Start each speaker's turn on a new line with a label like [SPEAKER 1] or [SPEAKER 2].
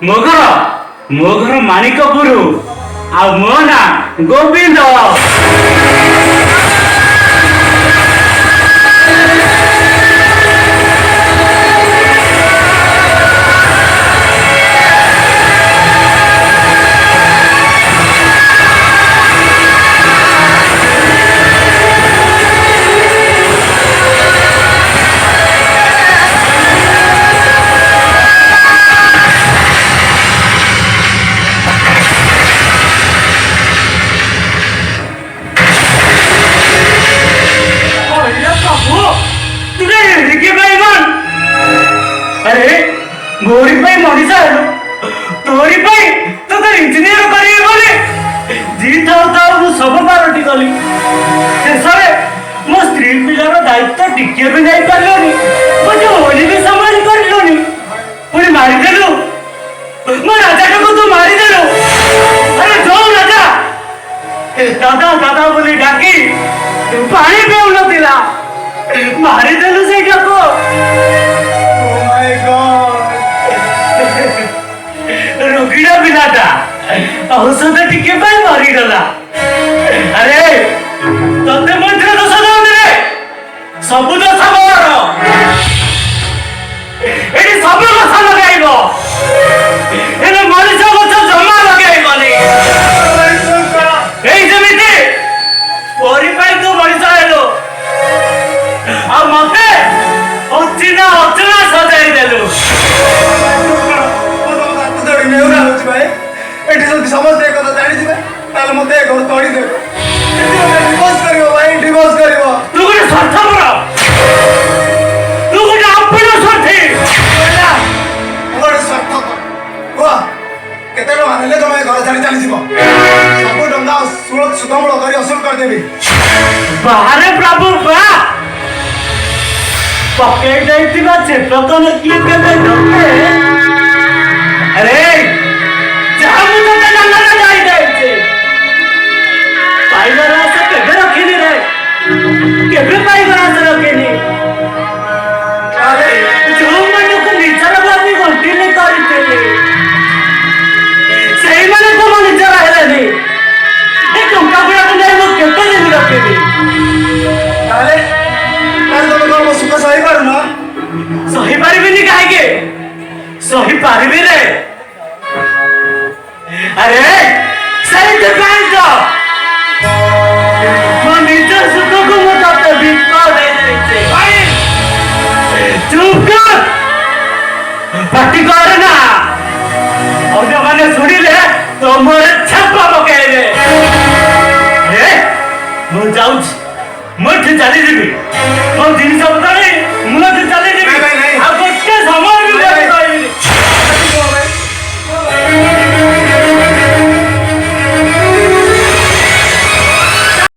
[SPEAKER 1] ମୋ ଘର ମାଣିକପୁର ଆଉ ମୋ ନା ଗୋବିନ୍ଦ। मोरी मनीष तोरी तो इंजीनियर करेंगे जी था सब पार्टी गली शेष मो स्त्री पिलार दायित्व टिके भी नहीं पार्लनि मुझे होली भी संभाली पार्लनि पुणी मारिदेलु मो राजा को तू मारिदेलु। अरे जो राजा दादा दादा बोली डाकी पानी पेउ नथिला मारिदेलु से को। रोगीड़ा पिलाटा औषध टिके मरीगला। अरे तते मध्य दोष दौनी रे सब दोष मोर एटी सब गछ लगाइब एने मनीष गछ जमा लगाइबनी एई जेमिति परी पाई तू मनीष हेलो आ मते अचिना अचना सजाई देलु। समझते कथा जानी ताले मते घर तोड़ी दे डिवोर्स करिवो भाई डिवोर्स करिवो तू गोटे स्वार्थपर तू गोटे अपना स्वार्थी बोला गोटे स्वार्थपर हुआ केते मानले तमे घर छाड़ी चली जीवो सब डंगा सुतमूल करी असुल कर देबी। बाहरे प्रभु बा पकेट देइतिबा चेतन की केबे डके। अरे सही पारिबिनी काहे सही पारिबी रे। अरे सही तो तो मो निज सुख को मो तते बिपा दे देते चुप कर पार्टी कर ना और जो माने सुनिले तो मोरे छापा पकाइबे। ए मो जाउछ मो चली जीबी मो जिनिस पत्र